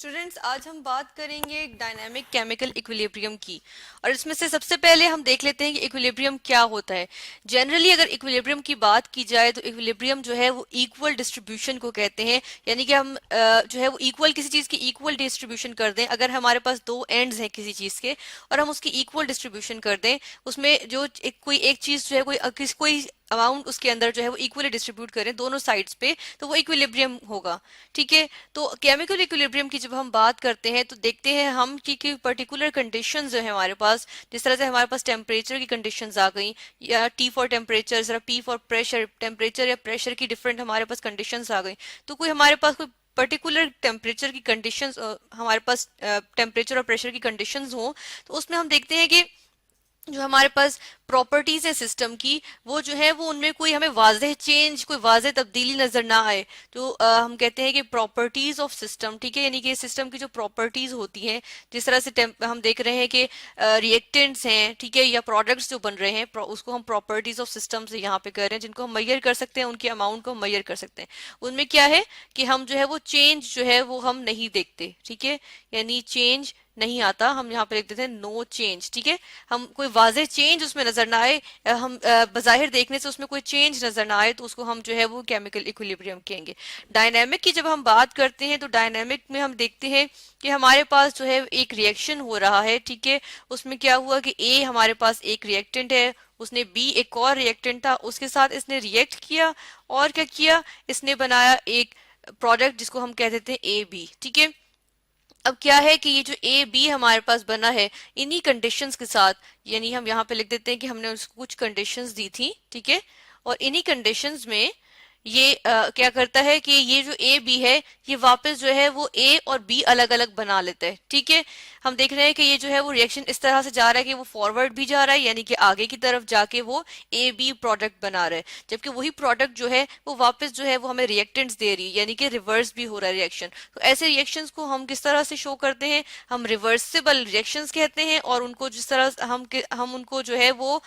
Students, आज हम बात करेंगे डायनामिक केमिकल इक्विलिब्रियम की। और इसमें से सबसे पहले हम देख लेते हैं कि इक्विलिब्रियम क्या होता है। जनरली अगर इक्विलिब्रियम की बात की जाए तो इक्विलिब्रियम जो है वो इक्वल डिस्ट्रीब्यूशन को कहते हैं। यानी कि हम जो है वो इक्वल किसी चीज की इक्वल डिस्ट्रीब्यूशन कर दें। अगर हमारे पास दो एंड्स हैं किसी चीज के और हम उसकी इक्वल डिस्ट्रीब्यूशन कर दें, उसमें जो कोई एक चीज जो है कोई अमाउंट उसके अंदर जो है वो इक्वली डिस्ट्रीब्यूट करें दोनों साइड्स पे, तो वो इक्विलिब्रियम होगा। ठीक है। तो केमिकल इक्विलिब्रियम की जब हम बात करते हैं तो देखते हैं हम कि पर्टिकुलर कंडीशंस जो है हमारे पास, जिस तरह से हमारे पास टेम्परेचर की कंडीशंस आ गई, या टी फॉर टेम्परेचर, जरा पी फॉर प्रेशर, टेम्परेचर या प्रेशर की डिफरेंट हमारे पास कंडीशंस आ गई। तो कोई हमारे पास कोई पर्टिकुलर टेम्परेचर की कंडीशंस, हमारे पास टेम्परेचर और प्रेशर की कंडीशंस हो, तो उसमें हम देखते हैं कि जो हमारे पास प्रॉपर्टीज है सिस्टम की, वो जो है वो उनमें कोई हमें वाज़ेह चेंज, कोई वाज़ेह तब्दीली नजर ना आए। तो हम कहते हैं कि प्रॉपर्टीज ऑफ सिस्टम। ठीक है। यानी कि सिस्टम की जो प्रॉपर्टीज होती हैं, जिस तरह से हम देख रहे हैं कि रिएक्टेंट्स हैं, ठीक है, या प्रोडक्ट्स जो बन रहे हैं, उसको हम प्रॉपर्टीज ऑफ सिस्टम से यहाँ पे कर रहे हैं, जिनको हम मेजर कर सकते हैं, उनके अमाउंट को मेजर कर सकते हैं। उनमें क्या है कि हम जो है वो चेंज जो है वो हम नहीं देखते। ठीक है। यानी चेंज नहीं आता। हम यहाँ पे लिख देते हैं नो चेंज। ठीक है। हम कोई वाज़ेह चेंज उसमें नजर ना आए, हम बज़ाहिर देखने से उसमें कोई चेंज नजर ना आए, तो उसको हम जो है वो केमिकल इक्विलिब्रियम कहेंगे। डायनामिक की जब हम बात करते हैं तो डायनामिक में हम देखते हैं कि हमारे पास जो है एक रिएक्शन हो रहा है। ठीक है। उसमें क्या हुआ कि ए हमारे पास एक रिएक्टेंट है, उसने बी एक और रिएक्टेंट था, उसके साथ इसने रिएक्ट किया और क्या किया, इसने बनाया एक प्रोडक्ट जिसको हम कह देते हैं ए बी। ठीक है। अब क्या है कि ये जो ए बी हमारे पास बना है, इन्हीं कंडीशंस के साथ, यानी हम यहाँ पे लिख देते हैं कि हमने उसको कुछ कंडीशंस दी थी। ठीक है। और इन्हीं कंडीशंस में ये क्या करता है कि ये जो ए बी है, ये वापस जो है वो ए और बी अलग अलग बना लेता है। ठीक है। हम देख रहे हैं कि ये जो है वो रिएक्शन इस तरह से जा रहा है कि वो फॉरवर्ड भी जा रहा है, यानी कि आगे की तरफ जाके वो ए बी प्रोडक्ट बना रहा है, जबकि वही प्रोडक्ट जो है वो वापस जो है वो हमें रिएक्टेंट्स दे रही है, यानी कि रिवर्स भी हो रहा है रिएक्शन। तो ऐसे रिएक्शंस को हम किस तरह से शो करते हैं, हम रिवर्सिबल रिएक्शंस कहते हैं। और उनको जिस तरह हम उनको जो है वो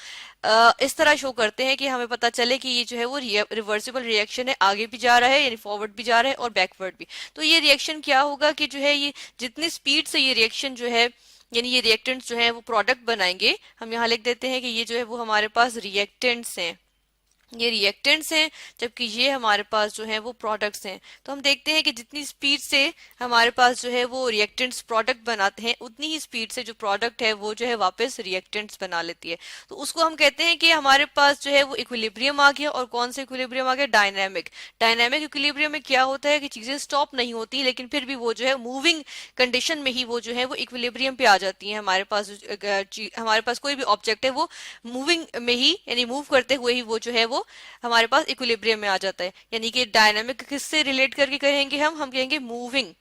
इस तरह शो करते हैं कि हमें पता चले कि ये जो है वो रिवर्सिबल रिएक्शन है, आगे भी जा रहा है यानी फॉरवर्ड भी जा रहा है और बैकवर्ड भी। तो ये रिएक्शन क्या होगा कि जो है ये जितनी स्पीड से ये रिएक्शन जो है, यानी ये रिएक्टेंट्स जो है वो प्रोडक्ट बनाएंगे, हम यहाँ लिख देते हैं कि ये जो है वो हमारे पास रिएक्टेंट्स हैं, ये रिएक्टेंट्स हैं, जबकि ये हमारे पास जो है वो प्रोडक्ट्स हैं। तो हम देखते हैं कि जितनी स्पीड से हमारे पास जो है वो रिएक्टेंट्स प्रोडक्ट बनाते हैं, उतनी ही स्पीड से जो प्रोडक्ट है वो जो है वापस रिएक्टेंट्स बना लेती है। तो उसको हम कहते हैं कि हमारे पास जो है वो इक्विलिब्रियम आ गया। और कौन सा इक्विलिब्रियम आ गया? डायनामिक। डायनामिक इक्विलिब्रियम में क्या होता है कि चीजें स्टॉप नहीं होती, लेकिन फिर भी वो जो है मूविंग कंडीशन में ही वो जो है वो इक्विलिब्रियम पे आ जाती है। हमारे पास कोई भी ऑब्जेक्ट है वो मूविंग में ही, यानी मूव करते हुए ही वो जो है वो हमारे पास इक्विलिब्रियम में आ जाता है। यानी कि डायनामिक किससे रिलेट करके कहेंगे हम कहेंगे मूविंग।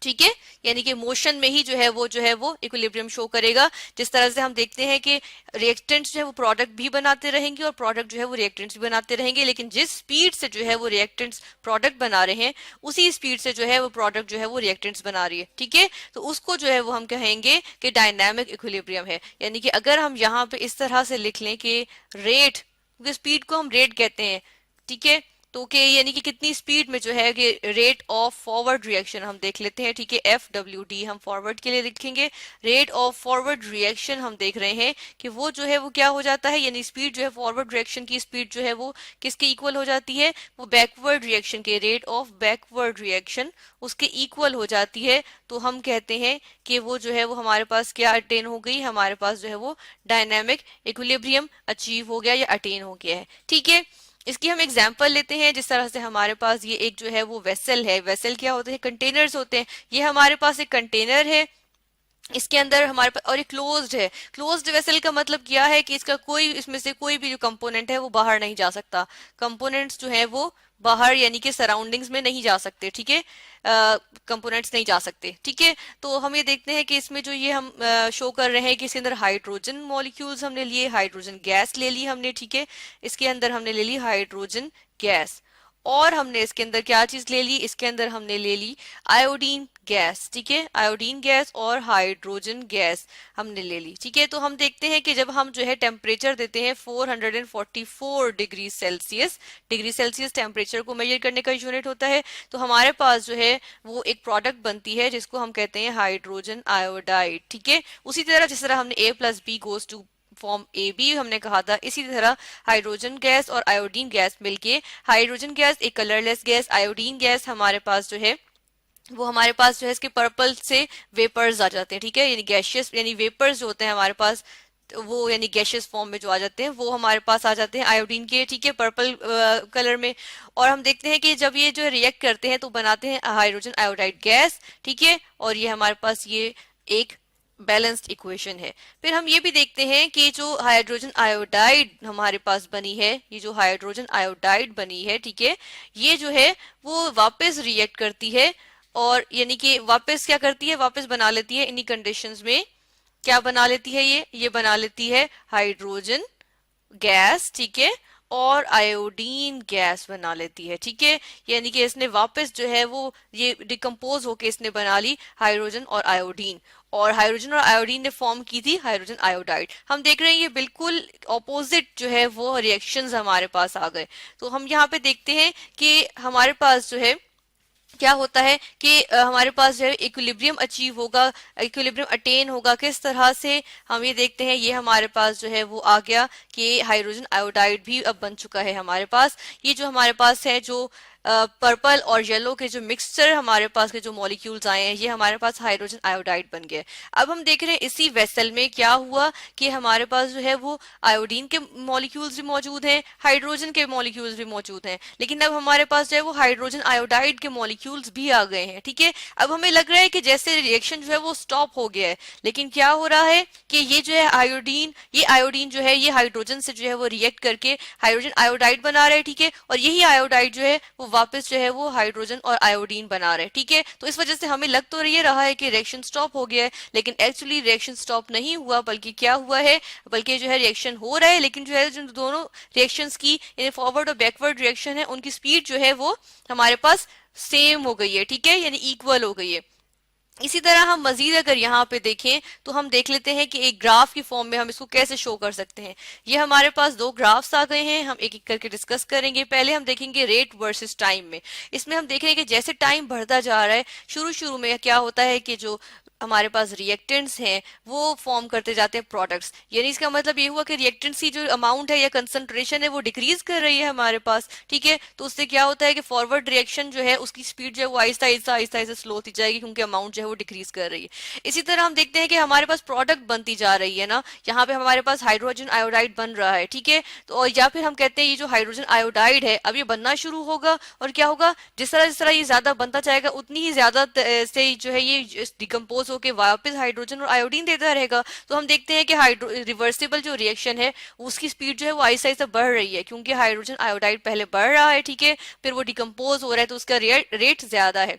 ठीक है। यानी कि मोशन में ही जो है वो इक्विलिब्रियम शो करेगा। जिस तरह से हम देखते हैं कि रिएक्टेंट्स जो है वो प्रोडक्ट भी बनाते रहेंगे और प्रोडक्ट जो है वो रिएक्टेंट्स भी बनाते रहेंगे, लेकिन जिस स्पीड से जो है वो रिएक्टेंट्स प्रोडक्ट बना रहे हैं, उसी स्पीड से जो है वो प्रोडक्ट जो है वो रिएक्टेंट्स बना रही है। ठीक है। तो उसको जो है वो हम कहेंगे कि डायनामिक इक्विलिब्रियम है। यानी कि अगर हम यहाँ पे इस तरह से लिख लें कि रेट, क्योंकि स्पीड को हम रेट कहते हैं। ठीक है। तो के यानी कि कितनी स्पीड में जो है कि रेट ऑफ फॉरवर्ड रिएक्शन हम देख लेते हैं। ठीक है। एफ डब्ल्यू डी हम फॉरवर्ड के लिए लिखेंगे। रेट ऑफ फॉरवर्ड रिएक्शन हम देख रहे हैं कि वो जो है वो क्या हो जाता है, यानी स्पीड जो है फॉरवर्ड रिएक्शन की स्पीड जो है वो किसके इक्वल हो जाती है, वो बैकवर्ड रिएक्शन के, रेट ऑफ बैकवर्ड रिएक्शन उसके इक्वल हो जाती है। तो हम कहते हैं कि वो जो है वो हमारे पास क्या अटेन हो गई, हमारे पास जो है वो डायनामिक इक्विलिब्रियम अचीव हो गया या अटेन हो गया है। ठीक है। इसकी हम एग्जाम्पल लेते हैं। जिस तरह से हमारे पास ये एक जो है वो वेसल है। वेसल क्या होते हैं? कंटेनर्स होते हैं। ये हमारे पास एक कंटेनर है, इसके अंदर हमारे पास, और ये क्लोज्ड है। क्लोज्ड वेसल का मतलब क्या है कि इसका कोई, इसमें से कोई भी जो कंपोनेंट है वो बाहर नहीं जा सकता। कंपोनेंट्स जो है वो बाहर यानी कि सराउंडिंग्स में नहीं जा सकते। ठीक है। कंपोनेंट्स नहीं जा सकते। ठीक है। तो हम ये देखते हैं कि इसमें जो ये हम शो कर रहे हैं कि इसके अंदर हाइड्रोजन मॉलिक्यूल्स हमने लिए, हाइड्रोजन गैस ले ली हमने। ठीक है। इसके अंदर हमने ले ली हाइड्रोजन गैस। और हमने इसके अंदर क्या चीज ले ली, इसके अंदर हमने ले ली आयोडीन गैस, ठीक है, आयोडीन गैस और हाइड्रोजन गैस हमने ले ली, ठीक है। तो हम देखते हैं कि जब हम जो है टेम्परेचर देते हैं 444 डिग्री सेल्सियस टेम्परेचर को मेजर करने का यूनिट होता है, तो हमारे पास जो है वो एक प्रोडक्ट बनती है जिसको हम कहते हैं हाइड्रोजन आयोडाइड, ठीक है। उसी तरह जिस तरह हमने A plus B goes to form A B हमने कहा था, इसी तरह हाइड्रोजन गैस और आयोडीन गैस मिलके, हाइड्रोजन गैस एक कलरलेस गैस, आयोडीन गैस हमारे पास जो है वो हमारे पास जो है इसके पर्पल से वेपर्स आ जाते हैं, ठीक है, यानी गैशियस यानी वेपर्स जो होते हैं हमारे पास, तो वो यानी गैशियस फॉर्म में जो आ जाते हैं वो हमारे पास आ जाते हैं आयोडीन के, ठीक है, पर्पल कलर में। और हम देखते हैं कि जब ये जो रिएक्ट करते हैं तो बनाते हैं हाइड्रोजन आयोडाइड गैस, ठीक है, और ये हमारे पास ये एक बैलेंस्ड इक्वेशन है। फिर हम ये भी देखते हैं कि जो हाइड्रोजन आयोडाइड हमारे पास बनी है, ये जो हाइड्रोजन आयोडाइड बनी है, ठीक है, ये जो है वो वापस रिएक्ट करती है और यानी कि वापस क्या करती है, वापस बना लेती है इन्हीं कंडीशंस में, क्या बना लेती है, ये बना लेती है हाइड्रोजन गैस, ठीक है, और आयोडीन गैस बना लेती है, ठीक है, यानी कि इसने वापस जो है वो ये डिकम्पोज होके इसने बना ली हाइड्रोजन और आयोडीन, और हाइड्रोजन और आयोडीन ने फॉर्म की थी हाइड्रोजन आयोडाइड। हम देख रहे हैं ये बिल्कुल ऑपोजिट जो है वो रिएक्शंस हमारे पास आ गए। तो हम यहाँ पे देखते हैं कि हमारे पास जो है क्या होता है कि हमारे पास जो है इक्विलिब्रियम अचीव होगा, इक्विलिब्रियम अटेन होगा किस तरह से, हम ये देखते हैं, ये हमारे पास जो है वो आ गया कि हाइड्रोजन आयोडाइड भी अब बन चुका है हमारे पास। ये जो हमारे पास है जो पर्पल और येलो के जो मिक्सचर हमारे पास के जो मॉलिक्यूल्स आए हैं, ये हमारे पास हाइड्रोजन आयोडाइड बन गए। अब हम देख रहे हैं इसी वेसल में क्या हुआ कि हमारे पास जो है वो आयोडीन के मॉलिक्यूल्स भी मौजूद हैं, हाइड्रोजन के मॉलिक्यूल्स भी मौजूद हैं, लेकिन अब हमारे पास जो है वो हाइड्रोजन आयोडाइड के मॉलिक्यूल्स भी आ गए हैं, ठीक है। अब हमें लग रहा है कि जैसे रिएक्शन जो है वो स्टॉप हो गया है, लेकिन क्या हो रहा है कि ये जो है आयोडीन जो है ये हाइड्रोजन से जो है वो रिएक्ट करके हाइड्रोजन आयोडाइड बना रहे हैं, ठीक है, और यही आयोडाइड जो है वो वापस जो है वो हाइड्रोजन और आयोडीन बना रहे हैं, ठीक है। तो इस वजह से हमें लग तो ये रहा है कि रिएक्शन स्टॉप हो गया है, लेकिन एक्चुअली रिएक्शन स्टॉप नहीं हुआ, बल्कि क्या हुआ है, बल्कि जो है रिएक्शन हो रहा है, लेकिन जो है जो दोनों रिएक्शंस की यानी फॉरवर्ड और बैकवर्ड रिएक्शन है उनकी स्पीड जो है वो हमारे पास सेम हो गई है, ठीक है, यानी इक्वल हो गई है। इसी तरह हम मजीद अगर यहाँ पे देखें तो हम देख लेते हैं कि एक ग्राफ की फॉर्म में हम इसको कैसे शो कर सकते हैं। ये हमारे पास दो ग्राफ्स आ गए हैं, हम एक एक करके डिस्कस करेंगे। पहले हम देखेंगे रेट वर्सेस टाइम में। इसमें हम देख रहे हैं कि जैसे टाइम बढ़ता जा रहा है, शुरू शुरू में क्या होता है कि जो हमारे पास रिएक्टेंट्स हैं वो फॉर्म करते जाते हैं प्रोडक्ट्स, यानी इसका मतलब ये हुआ कि रिएक्टेंट्स की जो अमाउंट है या कंसंट्रेशन है वो डिक्रीज कर रही है हमारे पास, ठीक है। तो उससे क्या होता है कि फॉरवर्ड रिएक्शन जो है उसकी स्पीड जो है वो आहिस्ता आहिस्ता आहिस्ता आहिस्ता स्लो होती जाएगी, क्योंकि अमाउंट जो है वो डिक्रीज कर रही है। इसी तरह हम देखते हैं कि हमारे पास प्रोडक्ट बनती जा रही है ना, यहाँ पे हमारे पास हाइड्रोजन आयोडाइड बन रहा है, ठीक है। तो या फिर हम कहते हैं ये जो हाइड्रोजन आयोडाइड है अब ये बनना शुरू होगा, और क्या होगा, जिस तरह ये ज्यादा बनता जाएगा उतनी ही ज्यादा से जो है ये डिकम्पोज होके वापस हाइड्रोजन और आयोडीन देता रहेगा। तो हम देखते हैं कि रिवर्सिबल जो रिएक्शन है उसकी स्पीड जो है वो आहिस्ता आहिस्ता बढ़ रही है, क्योंकि हाइड्रोजन आयोडाइड पहले बढ़ रहा है, ठीक है, फिर वो डिकम्पोज हो रहा है तो उसका रेट ज्यादा है।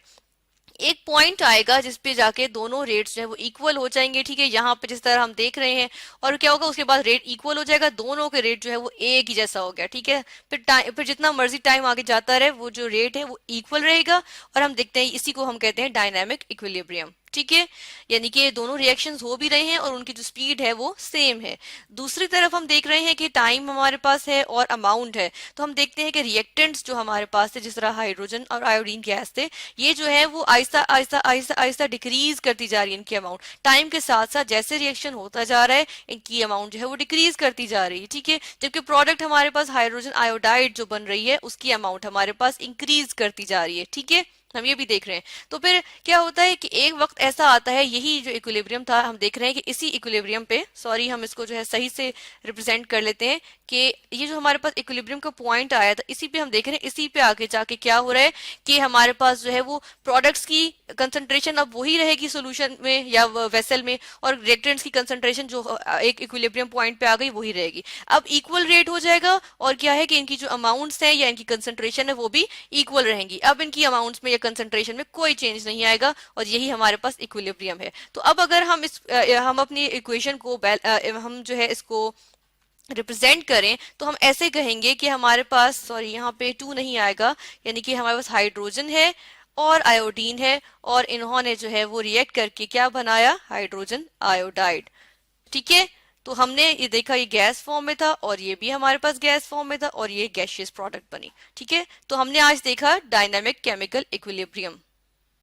एक पॉइंट आएगा जिसपे जाके दोनों रेट्स जो है वो इक्वल हो जाएंगे, ठीक है, यहाँ पे जिस तरह हम देख रहे हैं, और क्या होगा उसके बाद रेट इक्वल हो जाएगा, दोनों के रेट जो है वो एक ही जैसा हो गया, ठीक है। फिर जितना मर्जी टाइम आगे जाता रहे वो जो रेट है वो इक्वल रहेगा, और हम देखते हैं इसी को हम कहते हैं डायनामिक इक्विलिब्रियम, ठीक है, यानी कि दोनों रिएक्शंस हो भी रहे हैं और उनकी जो स्पीड है वो सेम है। दूसरी तरफ हम देख रहे हैं कि टाइम हमारे पास है और अमाउंट है, तो हम देखते हैं कि रिएक्टेंट्स जो हमारे पास थे, जिस तरह हाइड्रोजन और आयोडीन गैस थे, ये जो है वो आहिस्ता आहिस्ता आहिस्ता आहिस्ता डिक्रीज करती जा रही है इनकी अमाउंट, टाइम के साथ साथ जैसे रिएक्शन होता जा रहा है इनकी अमाउंट जो है वो डिक्रीज करती जा रही है, ठीक है। जबकि प्रोडक्ट हमारे पास हाइड्रोजन आयोडाइड जो बन रही है उसकी अमाउंट हमारे पास इंक्रीज करती जा रही है, ठीक है, हम ये भी देख रहे हैं। तो फिर क्या होता है कि एक वक्त ऐसा आता है, यही जो इक्विलिब्रियम था हम देख रहे हैं कि इसी इक्विलिब्रियम पे, सॉरी हम इसको जो है सही से रिप्रेजेंट कर लेते हैं कि ये जो हमारे पास इक्विलिब्रियम का पॉइंट आया था इसी पे हम देख रहे हैं, इसी पे आगे जाके क्या हो रहा है कि हमारे पास जो है वो प्रोडक्ट्स की कंसंट्रेशन अब वही रहेगी सोल्यूशन में या वेसल में, और रिएक्टेंट्स की कंसंट्रेशन जो एक इक्विलिब्रियम पॉइंट पे आ गई वही रहेगी। अब इक्वल रेट हो जाएगा, और क्या है कि इनकी जो अमाउंट्स हैं या इनकी कंसंट्रेशन है वो भी इक्वल रहेंगी। अब इनकी अमाउंट्स में कंसंट्रेशन में कोई चेंज नहीं आएगा, और यही हमारे पास इक्विलिब्रियम है। तो अब अगर हम हम अपनी इक्वेशन को हम जो है इसको रिप्रेजेंट करें तो हम ऐसे कहेंगे कि हमारे पास, सॉरी यहाँ पे 2 नहीं आएगा, यानी कि हमारे पास हाइड्रोजन है और आयोडीन है, और इन्होंने जो है वो रिएक्ट करके क्या बनाया, हाइड्रोजन आयोडाइड। ठीक है, तो हमने ये देखा ये गैस फॉर्म में था और ये भी हमारे पास गैस फॉर्म में था और ये गैशियस प्रोडक्ट बनी। ठीक है, तो हमने आज देखा डायनामिक केमिकल इक्विलिब्रियम।